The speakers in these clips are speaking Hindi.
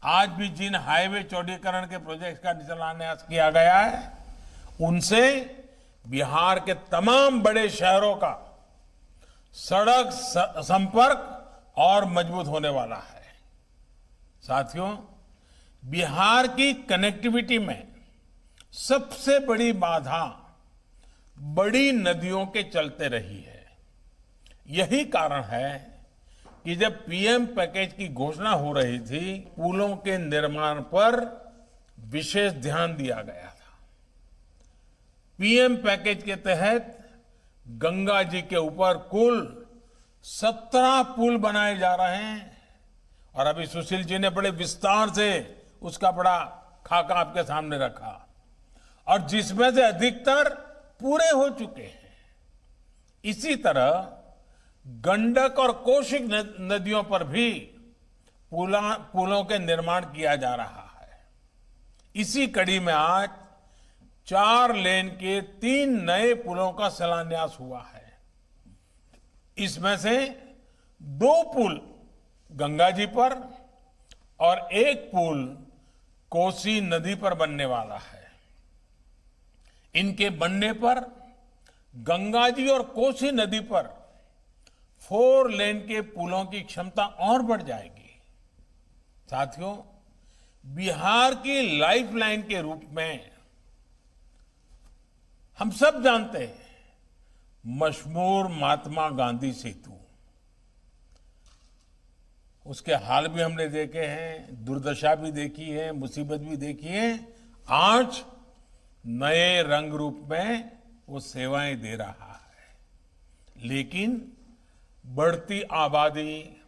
आज भी जिन हाईवे चौड़ीकरण के प्रोजेक्ट का शिलान्यास किया गया है, उनसे बिहार के तमाम बड़े शहरों का सड़क संपर्क और मजबूत होने वाला है। साथियों, बिहार की कनेक्टिविटी में सबसे बड़ी बाधा बड़ी नदियों के चलते रही है। यही कारण है कि जब पीएम पैकेज की घोषणा हो रही थी, पुलों के निर्माण पर विशेष ध्यान दिया गया था। पीएम पैकेज के तहत गंगा जी के ऊपर कुल 17 पुल बनाए जा रहे हैं और अभी सुशील जी ने बड़े विस्तार से उसका बड़ा खाका आपके सामने रखा और जिसमें से अधिकतर पूरे हो चुके हैं। इसी तरह गंडक और कोशिक नदियों पर भी पुलों के निर्माण किया जा रहा है। इसी कड़ी में आज 4 लेन के 3 नए पुलों का शिलान्यास हुआ है। इसमें से 2 पुल गंगा जी पर और 1 पुल कोसी नदी पर बनने वाला है। इनके बनने पर गंगा जी और कोसी नदी पर 4 लेन के पुलों की क्षमता और बढ़ जाएगी। साथियों, बिहार की लाइफलाइन के रूप में हम सब जानते हैं मशहूर महात्मा गांधी सेतु, उसके हाल भी हमने देखे हैं, दुर्दशा भी देखी है, मुसीबत भी देखी है। आज नए रंग रूप में वो सेवाएं दे रहा है, लेकिन बढ़ती आबादी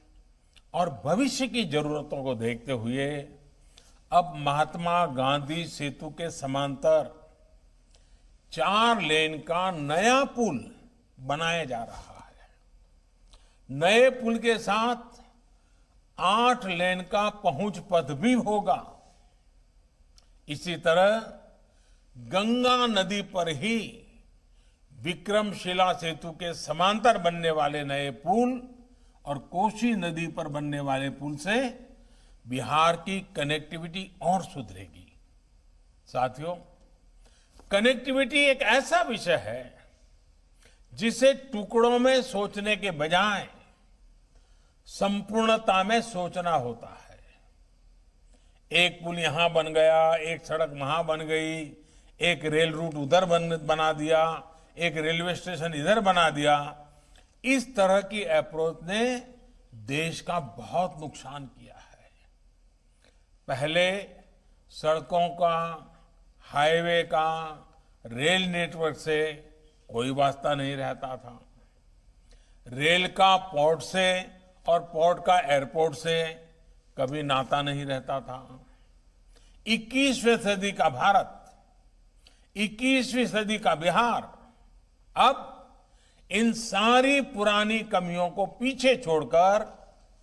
और भविष्य की जरूरतों को देखते हुए अब महात्मा गांधी सेतु के समांतर 4 लेन का नया पुल बनाया जा रहा है। नए पुल के साथ 8 लेन का पहुंच पथ भी होगा। इसी तरह गंगा नदी पर ही विक्रमशिला सेतु के समांतर बनने वाले नए पुल और कोसी नदी पर बनने वाले पुल से बिहार की कनेक्टिविटी और सुधरेगी। साथियों, कनेक्टिविटी एक ऐसा विषय है जिसे टुकड़ों में सोचने के बजाय संपूर्णता में सोचना होता है। एक पुल यहां बन गया, एक सड़क वहां बन गई, एक रेल रूट उधर बना दिया, एक रेलवे स्टेशन इधर बना दिया। इस तरह की अप्रोच ने देश का बहुत नुकसान किया है। पहले सड़कों का, हाईवे का, रेल नेटवर्क से कोई वास्ता नहीं रहता था। रेल का पोर्ट से और पोर्ट का एयरपोर्ट से कभी नाता नहीं रहता था। 21वीं सदी का भारत, 21वीं सदी का बिहार अब इन सारी पुरानी कमियों को पीछे छोड़कर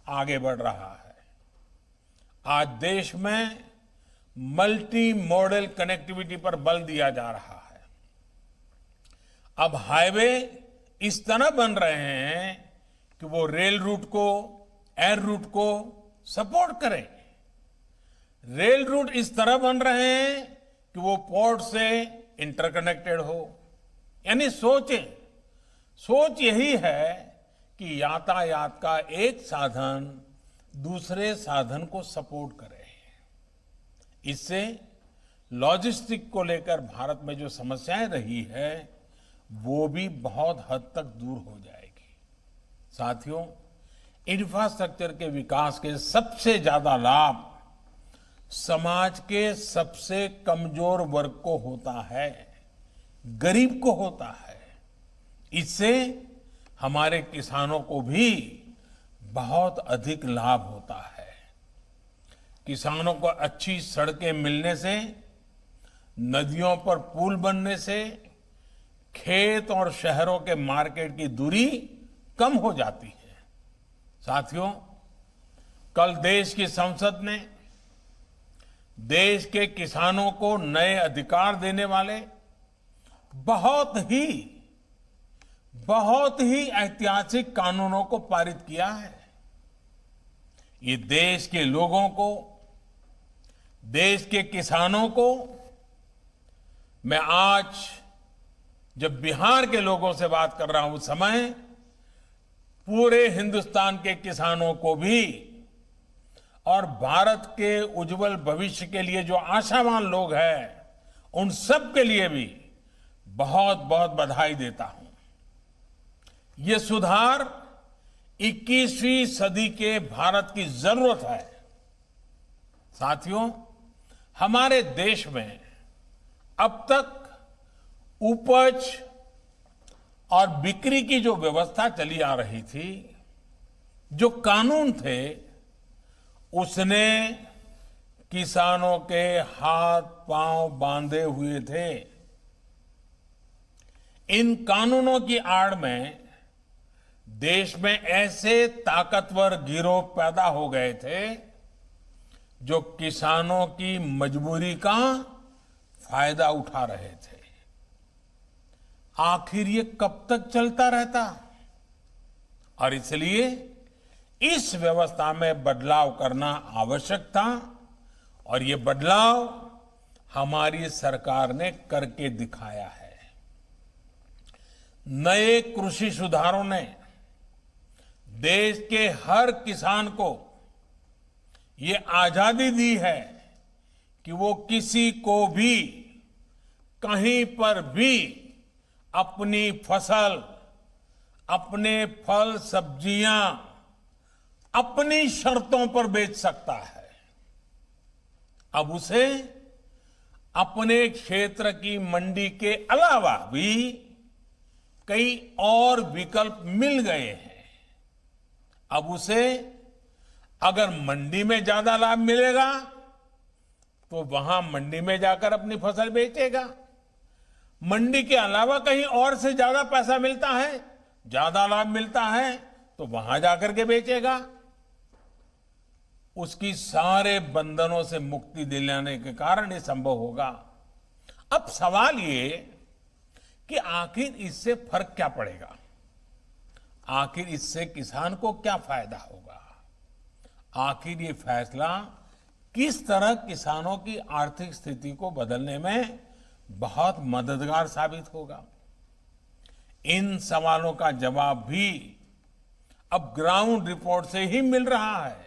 आगे बढ़ रहा है। आज देश में मल्टी मॉडल कनेक्टिविटी पर बल दिया जा रहा है। अब हाईवे इस तरह बन रहे हैं कि वो रेल रूट को, एयर रूट को सपोर्ट करें। रेल रूट इस तरह बन रहे हैं कि वो पोर्ट से इंटरकनेक्टेड हो। यानी सोच यही है कि यातायात का एक साधन दूसरे साधन को सपोर्ट करे। इससे लॉजिस्टिक को लेकर भारत में जो समस्याएं रही है वो भी बहुत हद तक दूर हो जाएगी। साथियों, इंफ्रास्ट्रक्चर के विकास के सबसे ज्यादा लाभ समाज के सबसे कमजोर वर्ग को होता है, गरीब को होता है। इससे हमारे किसानों को भी बहुत अधिक लाभ होता है। किसानों को अच्छी सड़कें मिलने से, नदियों पर पुल बनने से खेत और शहरों के मार्केट की दूरी कम हो जाती है। साथियों, कल देश की संसद ने देश के किसानों को नए अधिकार देने वाले बहुत ही ऐतिहासिक कानूनों को पारित किया है। ये देश के लोगों को देश के किसानों को मैं आज जब बिहार के लोगों से बात कर रहा हूं उस समय पूरे हिंदुस्तान के किसानों को भी और भारत के उज्जवल भविष्य के लिए जो आशावान लोग हैं उन सब के लिए भी बहुत बहुत बधाई देता हूं। ये सुधार 21वीं सदी के भारत की जरूरत है। साथियों, हमारे देश में अब तक उपज और बिक्री की जो व्यवस्था चली आ रही थी, जो कानून थे, उसने किसानों के हाथ पांव बांधे हुए थे। इन कानूनों की आड़ में देश में ऐसे ताकतवर गिरोह पैदा हो गए थे जो किसानों की मजबूरी का फायदा उठा रहे थे। आखिर ये कब तक चलता रहता? और इसलिए इस व्यवस्था में बदलाव करना आवश्यक था और ये बदलाव हमारी सरकार ने करके दिखाया है। नए कृषि सुधारों ने देश के हर किसान को ये आजादी दी है कि वो किसी को भी कहीं पर भी अपनी फसल, अपने फल सब्जियां अपनी शर्तों पर बेच सकता है। अब उसे अपने क्षेत्र की मंडी के अलावा भी कई और विकल्प मिल गए हैं। अब उसे अगर मंडी में ज्यादा लाभ मिलेगा तो वहां मंडी में जाकर अपनी फसल बेचेगा। मंडी के अलावा कहीं और से ज्यादा पैसा मिलता है, ज्यादा लाभ मिलता है तो वहां जाकर के बेचेगा। उसकी सारे बंधनों से मुक्ति दिलाने के कारण ये संभव होगा। अब सवाल ये कि आखिर इससे फर्क क्या पड़ेगा? आखिर इससे किसान को क्या फायदा होगा? आखिर ये फैसला किस तरह किसानों की आर्थिक स्थिति को बदलने में बहुत मददगार साबित होगा? इन सवालों का जवाब भी अब ग्राउंड रिपोर्ट से ही मिल रहा है।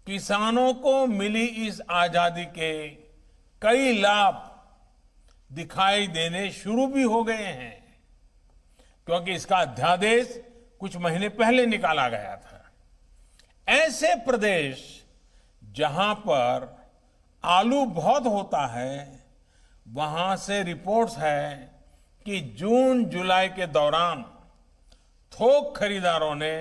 किसानों को मिली इस आजादी के कई लाभ दिखाई देने शुरू भी हो गए हैं, क्योंकि इसका अध्यादेश कुछ महीने पहले निकाला गया था। ऐसे प्रदेश जहां पर आलू बहुत होता है, वहां से रिपोर्ट्स है कि जून जुलाई के दौरान थोक खरीदारों ने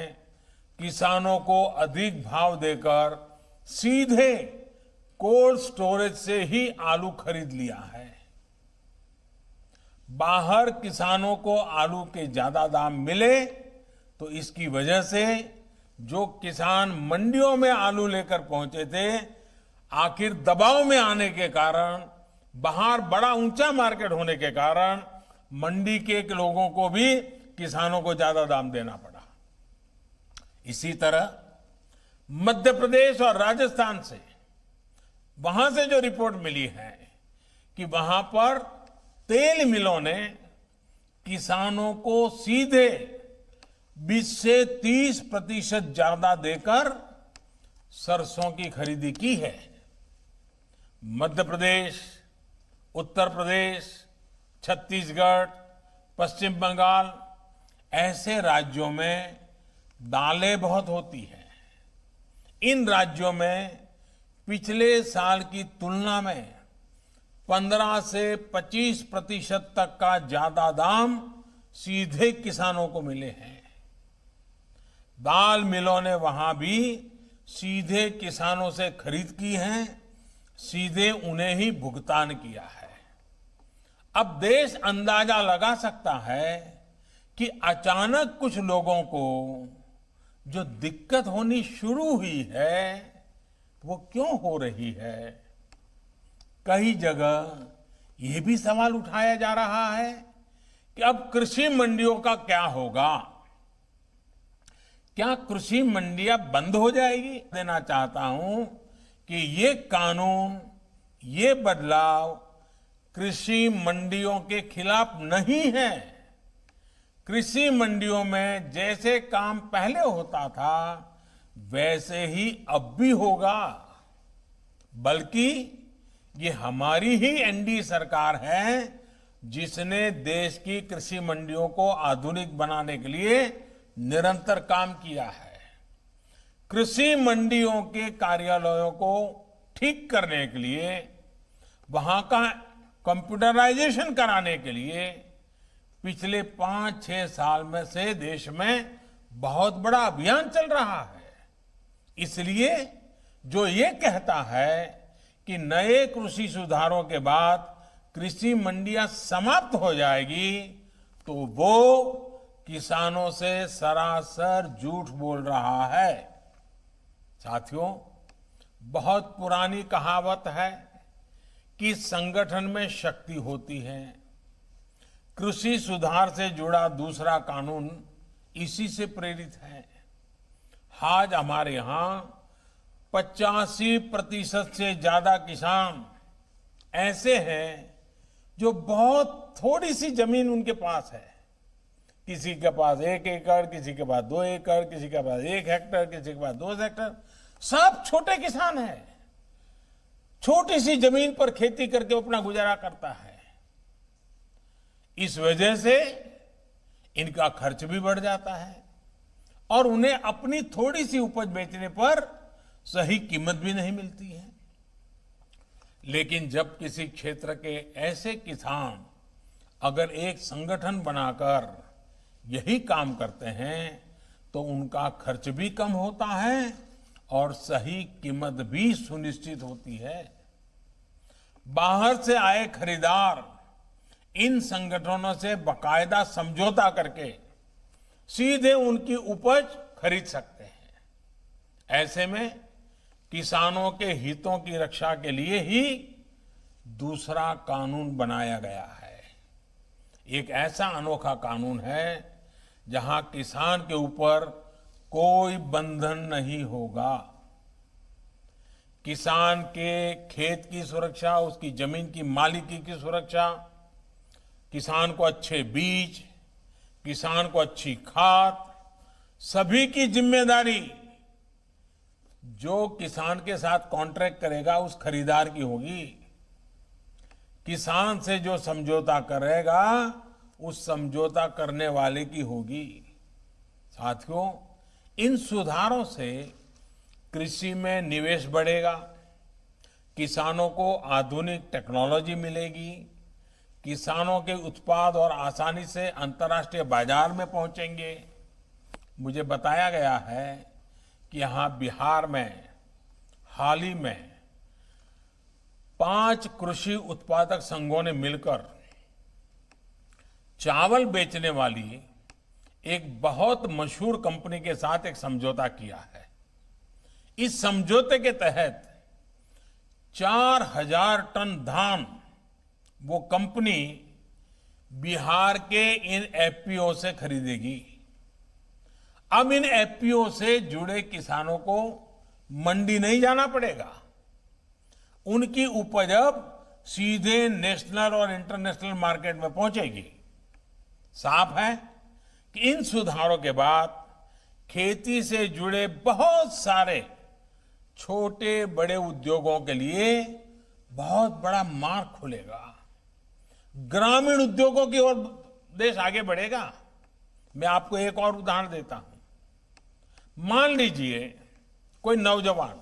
किसानों को अधिक भाव देकर सीधे कोल्ड स्टोरेज से ही आलू खरीद लिया है। बाहर किसानों को आलू के ज्यादा दाम मिले तो इसकी वजह से जो किसान मंडियों में आलू लेकर पहुंचे थे, आखिर दबाव में आने के कारण, बाहर बड़ा ऊंचा मार्केट होने के कारण मंडी के लोगों को भी किसानों को ज्यादा दाम देना पड़ा। इसी तरह मध्य प्रदेश और राजस्थान से, वहां से जो रिपोर्ट मिली है कि वहां पर तेल मिलों ने किसानों को सीधे 20 से 30% ज्यादा देकर सरसों की खरीदी की है। मध्य प्रदेश, उत्तर प्रदेश, छत्तीसगढ़, पश्चिम बंगाल ऐसे राज्यों में दालें बहुत होती हैं। इन राज्यों में पिछले साल की तुलना में 15 से 25% तक का ज्यादा दाम सीधे किसानों को मिले हैं। दाल मिलों ने वहां भी सीधे किसानों से खरीद की है, सीधे उन्हें ही भुगतान किया है। अब देश अंदाजा लगा सकता है कि अचानक कुछ लोगों को जो दिक्कत होनी शुरू हुई है वो क्यों हो रही है। कई जगह ये भी सवाल उठाया जा रहा है कि अब कृषि मंडियों का क्या होगा। क्या कृषि मंडियां बंद हो जाएगी? देना चाहता हूं कि ये कानून, ये बदलाव कृषि मंडियों के खिलाफ नहीं है। कृषि मंडियों में जैसे काम पहले होता था वैसे ही अब भी होगा, बल्कि ये हमारी ही एनडीए सरकार है जिसने देश की कृषि मंडियों को आधुनिक बनाने के लिए निरंतर काम किया है। कृषि मंडियों के कार्यालयों को ठीक करने के लिए, वहां का कंप्यूटराइजेशन कराने के लिए पिछले 5-6 साल में से देश में बहुत बड़ा अभियान चल रहा है। इसलिए जो ये कहता है कि नए कृषि सुधारों के बाद कृषि मंडियां समाप्त हो जाएगी, तो वो किसानों से सरासर झूठ बोल रहा है। साथियों, बहुत पुरानी कहावत है कि संगठन में शक्ति होती है। कृषि सुधार से जुड़ा दूसरा कानून इसी से प्रेरित है। आज हमारे यहां 85% से ज्यादा किसान ऐसे हैं जो बहुत थोड़ी सी जमीन उनके पास है। किसी के पास 1 एकड़, किसी के पास 2 एकड़, किसी के पास 1 हेक्टर, किसी के पास 2 हेक्टर, सब छोटे किसान हैं। छोटी सी जमीन पर खेती करके अपना गुजारा करता है। इस वजह से इनका खर्च भी बढ़ जाता है और उन्हें अपनी थोड़ी सी उपज बेचने पर सही कीमत भी नहीं मिलती है। लेकिन जब किसी क्षेत्र के ऐसे किसान अगर एक संगठन बनाकर यही काम करते हैं तो उनका खर्च भी कम होता है और सही कीमत भी सुनिश्चित होती है। बाहर से आए खरीदार इन संगठनों से बाकायदा समझौता करके सीधे उनकी उपज खरीद सकते हैं। ऐसे में किसानों के हितों की रक्षा के लिए ही दूसरा कानून बनाया गया है। एक ऐसा अनोखा कानून है जहां किसान के ऊपर कोई बंधन नहीं होगा। किसान के खेत की सुरक्षा, उसकी जमीन की मालिकी की सुरक्षा, किसान को अच्छे बीज, किसान को अच्छी खाद, सभी की जिम्मेदारी जो किसान के साथ कॉन्ट्रैक्ट करेगा उस खरीदार की होगी। किसान से जो समझौता करेगा उस समझौता करने वाले की होगी। साथियों, इन सुधारों से कृषि में निवेश बढ़ेगा, किसानों को आधुनिक टेक्नोलॉजी मिलेगी, किसानों के उत्पाद और आसानी से अंतर्राष्ट्रीय बाजार में पहुंचेंगे। मुझे बताया गया है कि यहां बिहार में हाल ही में 5 कृषि उत्पादक संघों ने मिलकर चावल बेचने वाली एक बहुत मशहूर कंपनी के साथ एक समझौता किया है। इस समझौते के तहत 4000 टन धान वो कंपनी बिहार के इन एफपीओ से खरीदेगी। अब इन एफपीओ से जुड़े किसानों को मंडी नहीं जाना पड़ेगा। उनकी उपज अब सीधे नेशनल और इंटरनेशनल मार्केट में पहुंचेगी। साफ है कि इन सुधारों के बाद खेती से जुड़े बहुत सारे छोटे बड़े उद्योगों के लिए बहुत बड़ा मार्ग खुलेगा। ग्रामीण उद्योगों की ओर देश आगे बढ़ेगा। मैं आपको एक और उदाहरण देता हूं। मान लीजिए कोई नौजवान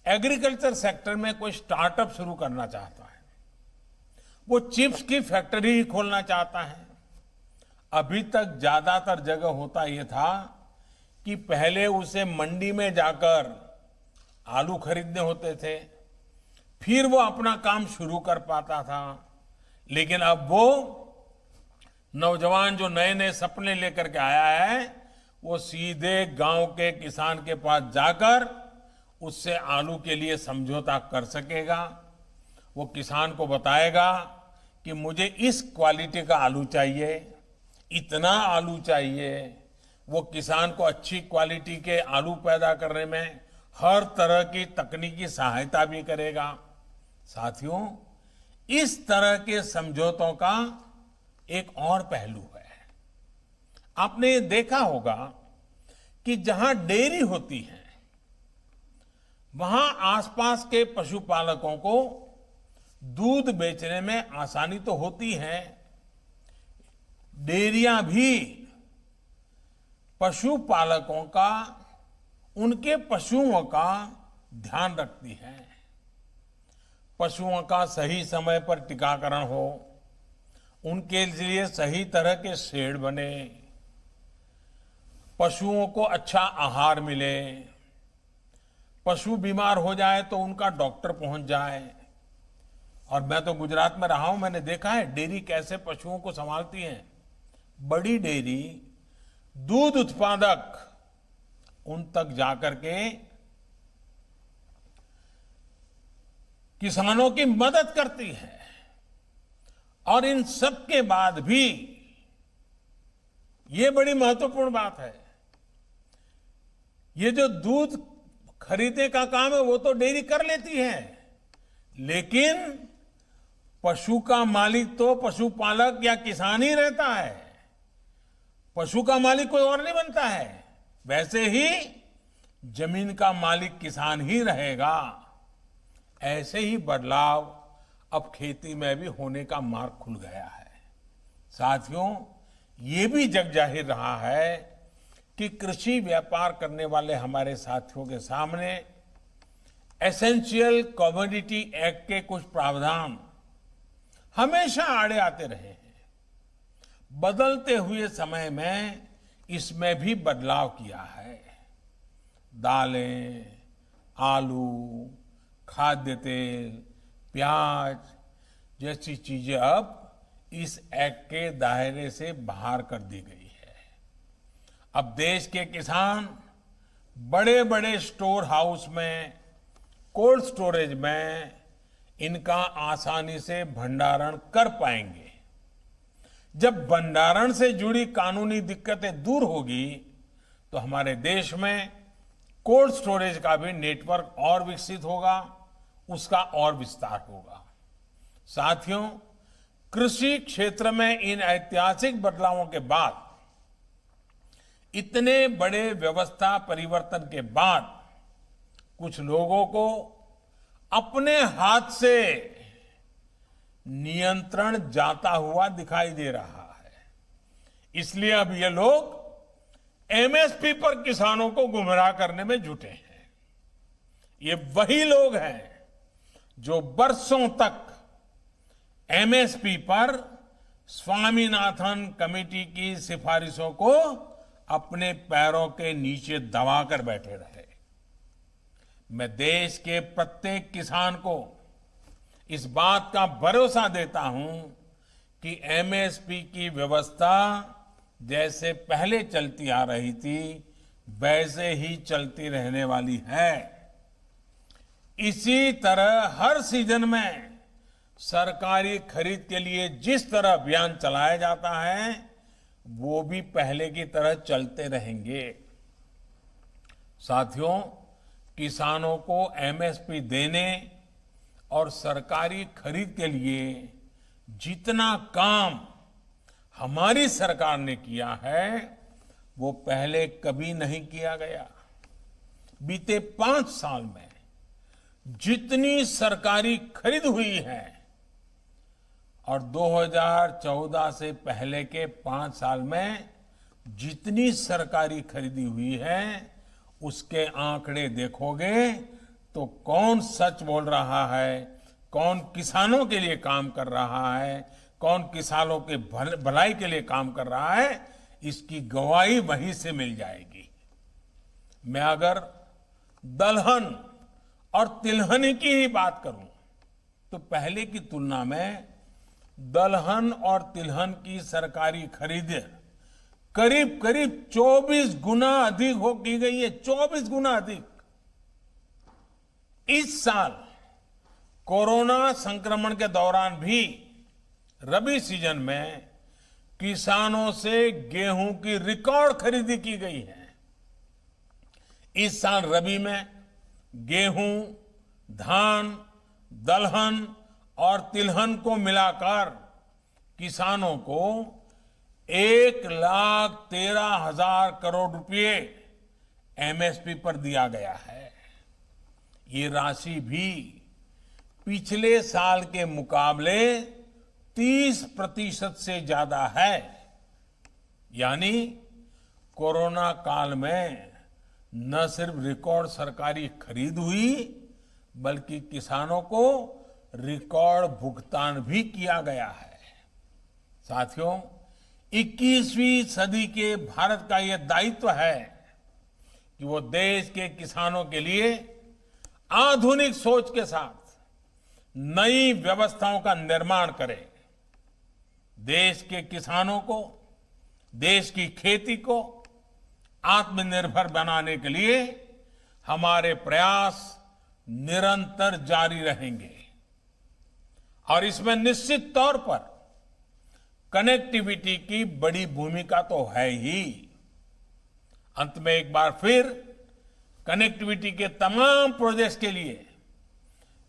एग्रीकल्चर सेक्टर में कोई स्टार्टअप शुरू करना चाहता है। वो चिप्स की फैक्ट्री ही खोलना चाहता है। अभी तक ज्यादातर जगह होता यह था कि पहले उसे मंडी में जाकर आलू खरीदने होते थे, फिर वो अपना काम शुरू कर पाता था। लेकिन अब वो नौजवान जो नए नए सपने लेकर के आया है, वो सीधे गांव के किसान के पास जाकर उससे आलू के लिए समझौता कर सकेगा। वो किसान को बताएगा कि मुझे इस क्वालिटी का आलू चाहिए, इतना आलू चाहिए। वो किसान को अच्छी क्वालिटी के आलू पैदा करने में हर तरह की तकनीकी सहायता भी करेगा। साथियों, इस तरह के समझौतों का एक और पहलू है। आपने ये देखा होगा कि जहां डेयरी होती है वहां आसपास के पशुपालकों को दूध बेचने में आसानी तो होती है। डेयरियां भी पशुपालकों का, उनके पशुओं का ध्यान रखती है। पशुओं का सही समय पर टीकाकरण हो, उनके लिए सही तरह के शेड बने, पशुओं को अच्छा आहार मिले, पशु बीमार हो जाए तो उनका डॉक्टर पहुंच जाए। और मैं तो गुजरात में रहा हूं, मैंने देखा है डेयरी कैसे पशुओं को संभालती है। बड़ी डेयरी दूध उत्पादक उन तक जाकर के किसानों की मदद करती है। और इन सब के बाद भी ये बड़ी महत्वपूर्ण बात है, ये जो दूध खरीदने का काम है वो तो डेयरी कर लेती है, लेकिन पशु का मालिक तो पशुपालक या किसान ही रहता है। पशु का मालिक कोई और नहीं बनता है। वैसे ही जमीन का मालिक किसान ही रहेगा। ऐसे ही बदलाव अब खेती में भी होने का मार्ग खुल गया है। साथियों, ये भी जग जाहिर रहा है कि कृषि व्यापार करने वाले हमारे साथियों के सामने एसेंशियल कमोडिटी एक्ट के कुछ प्रावधान हमेशा आड़े आते रहे हैं। बदलते हुए समय में इसमें भी बदलाव किया है। दालें, आलू, खाद्य तेल, प्याज जैसी चीजें अब इस एक्ट के दायरे से बाहर कर दी गई है। अब देश के किसान बड़े बड़े स्टोर हाउस में, कोल्ड स्टोरेज में इनका आसानी से भंडारण कर पाएंगे। जब भंडारण से जुड़ी कानूनी दिक्कतें दूर होगी तो हमारे देश में कोल्ड स्टोरेज का भी नेटवर्क और विकसित होगा, उसका और विस्तार होगा। साथियों, कृषि क्षेत्र में इन ऐतिहासिक बदलावों के बाद, इतने बड़े व्यवस्था परिवर्तन के बाद, कुछ लोगों को अपने हाथ से नियंत्रण जाता हुआ दिखाई दे रहा है। इसलिए अब ये लोग एमएसपी पर किसानों को गुमराह करने में जुटे हैं। ये वही लोग हैं जो बरसों तक एमएसपी पर स्वामीनाथन कमेटी की सिफारिशों को अपने पैरों के नीचे दबाकर बैठे रहे। मैं देश के प्रत्येक किसान को इस बात का भरोसा देता हूं कि एमएसपी की व्यवस्था जैसे पहले चलती आ रही थी वैसे ही चलती रहने वाली है। इसी तरह हर सीजन में सरकारी खरीद के लिए जिस तरह अभियान चलाया जाता है वो भी पहले की तरह चलते रहेंगे। साथियों, किसानों को एमएसपी देने और सरकारी खरीद के लिए जितना काम हमारी सरकार ने किया है वो पहले कभी नहीं किया गया। बीते 5 साल में जितनी सरकारी खरीद हुई है और 2014 से पहले के 5 साल में जितनी सरकारी खरीदी हुई है उसके आंकड़े देखोगे तो कौन सच बोल रहा है, कौन किसानों के लिए काम कर रहा है, कौन किसानों के भलाई के लिए काम कर रहा है, इसकी गवाही वहीं से मिल जाएगी। मैं अगर दलहन और तिलहन की ही बात करूं तो पहले की तुलना में दलहन और तिलहन की सरकारी खरीद करीब करीब 24 गुना अधिक हो की गई है। 24 गुना अधिक। इस साल कोरोना संक्रमण के दौरान भी रबी सीजन में किसानों से गेहूं की रिकॉर्ड खरीदी की गई है। इस साल रबी में गेहूं, धान, दलहन और तिलहन को मिलाकर किसानों को 1,13,000 करोड़ रुपए एमएसपी पर दिया गया है। ये राशि भी पिछले साल के मुकाबले 30% से ज्यादा है। यानी कोरोना काल में न सिर्फ रिकॉर्ड सरकारी खरीद हुई, बल्कि किसानों को रिकॉर्ड भुगतान भी किया गया है। साथियों, 21वीं सदी के भारत का यह दायित्व है कि वो देश के किसानों के लिए आधुनिक सोच के साथ नई व्यवस्थाओं का निर्माण करे। देश के किसानों को, देश की खेती को आत्मनिर्भर बनाने के लिए हमारे प्रयास निरंतर जारी रहेंगे और इसमें निश्चित तौर पर कनेक्टिविटी की बड़ी भूमिका तो है ही। अंत में एक बार फिर कनेक्टिविटी के तमाम प्रोजेक्ट्स के लिए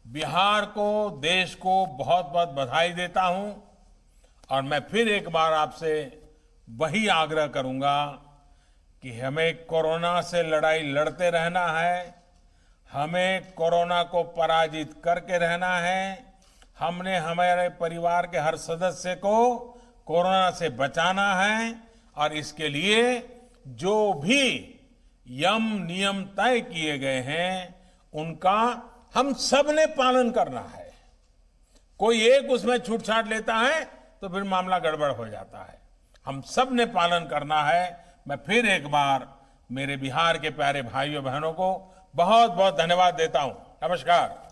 बिहार को, देश को बहुत बहुत बधाई देता हूं और मैं फिर एक बार आपसे वही आग्रह करूंगा कि हमें कोरोना से लड़ाई लड़ते रहना है, हमें कोरोना को पराजित करके रहना है। हमने हमारे परिवार के हर सदस्य को कोरोना से बचाना है और इसके लिए जो भी यम नियम तय किए गए हैं उनका हम सब ने पालन करना है। कोई एक उसमें छूटछाट लेता है तो फिर मामला गड़बड़ हो जाता है। हम सब ने पालन करना है। मैं फिर एक बार मेरे बिहार के प्यारे भाइयों बहनों को बहुत बहुत धन्यवाद देता हूं। नमस्कार।